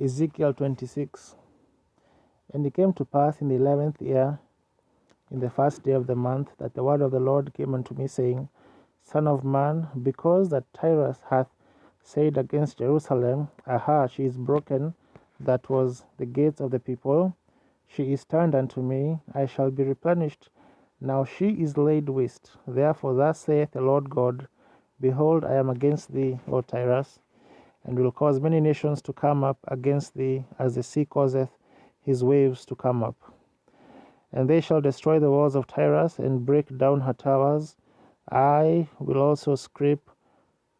Ezekiel 26. And it came to pass in the 11th year, in the first day of the month, that the word of the Lord came unto me, saying, Son of man, because that Tyrus hath said against Jerusalem, Aha, she is broken, that was the gates of the people. She is turned unto me, I shall be replenished. Now she is laid waste. Therefore thus saith the Lord God, Behold, I am against thee, O Tyrus, and will cause many nations to come up against thee, as the sea causeth his waves to come up. And they shall destroy the walls of Tyrus, and break down her towers. I will also scrape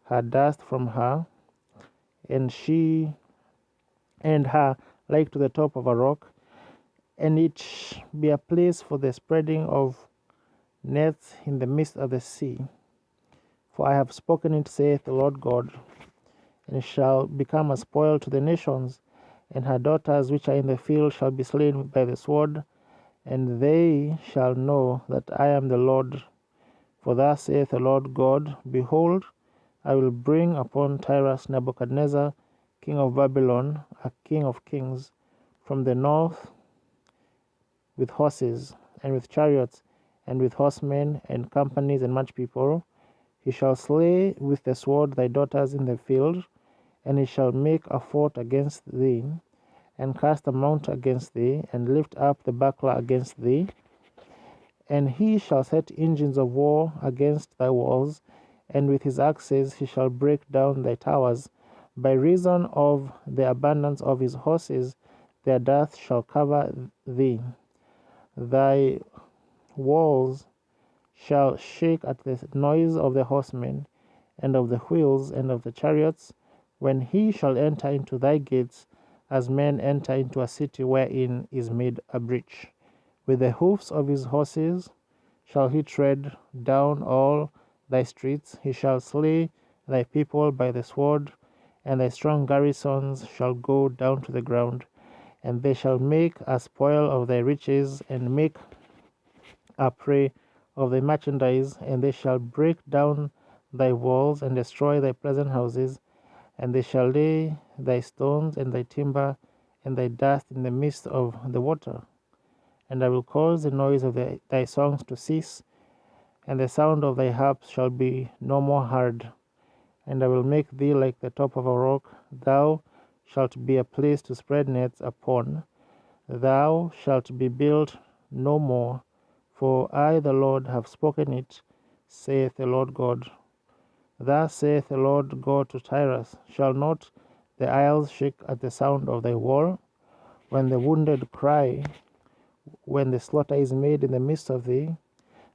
her dust from her, and her like to the top of a rock, and it be a place for the spreading of nets in the midst of the sea. For I have spoken it, saith the Lord God. And it shall become a spoil to the nations, and her daughters which are in the field shall be slain by the sword, and they shall know that I am the Lord. For thus saith the Lord God, Behold, I will bring upon Tyrus Nebuchadnezzar, king of Babylon, a king of kings, from the north, with horses, and with chariots, and with horsemen, and companies, and much people. He shall slay with the sword thy daughters in the field, and he shall make a fort against thee, and cast a mount against thee, and lift up the buckler against thee. And he shall set engines of war against thy walls, and with his axes he shall break down thy towers. By reason of the abundance of his horses, their dust shall cover thee. Thy walls shall shake at the noise of the horsemen, and of the wheels, and of the chariots, when he shall enter into thy gates, as men enter into a city wherein is made a breach. With the hoofs of his horses shall he tread down all thy streets. He shall slay thy people by the sword, and thy strong garrisons shall go down to the ground. And they shall make a spoil of thy riches, and make a prey of thy merchandise, and they shall break down thy walls, and destroy thy pleasant houses, and they shall lay thy stones and thy timber and thy dust in the midst of the water. And I will cause the noise of thy songs to cease, and the sound of thy harps shall be no more heard. And I will make thee like the top of a rock. Thou shalt be a place to spread nets upon. Thou shalt be built no more, for I the Lord have spoken it, saith the Lord God. Thus saith the Lord God to Tyrus, Shall not the isles shake at the sound of thy wall? When the wounded cry, when the slaughter is made in the midst of thee,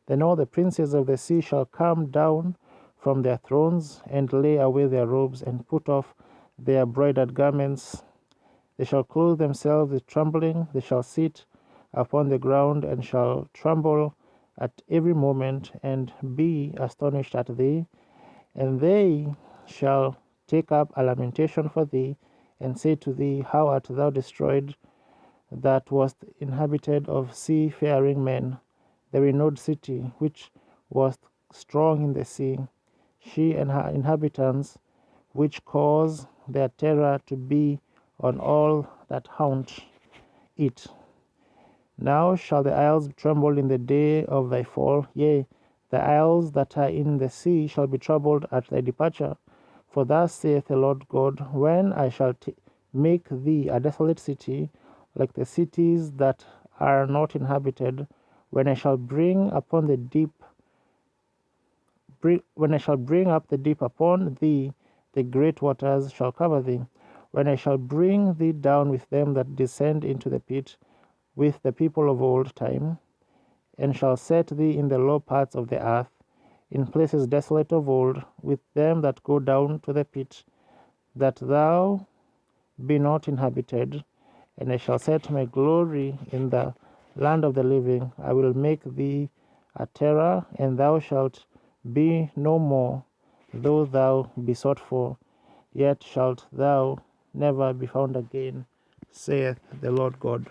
then all the princes of the sea shall come down from their thrones, and lay away their robes, and put off their broidered garments. They shall clothe themselves with trembling, they shall sit upon the ground, and shall tremble at every moment, and be astonished at thee. And they shall take up a lamentation for thee, and say to thee, How art thou destroyed, that wast inhabited of seafaring men, the renowned city, which was strong in the sea, she and her inhabitants, which cause their terror to be on all that haunt it. Now shall the isles tremble in the day of thy fall, yea, the isles that are in the sea shall be troubled at thy departure. For thus saith the Lord God, When I shall make thee a desolate city, like the cities that are not inhabited, when I shall bring up the deep upon thee, the great waters shall cover thee. When I shall bring thee down with them that descend into the pit, with the people of old time, and shall set thee in the low parts of the earth, in places desolate of old, with them that go down to the pit, that thou be not inhabited. And I shall set my glory in the land of the living. I will make thee a terror, and thou shalt be no more, though thou be sought for, yet shalt thou never be found again, saith the Lord God.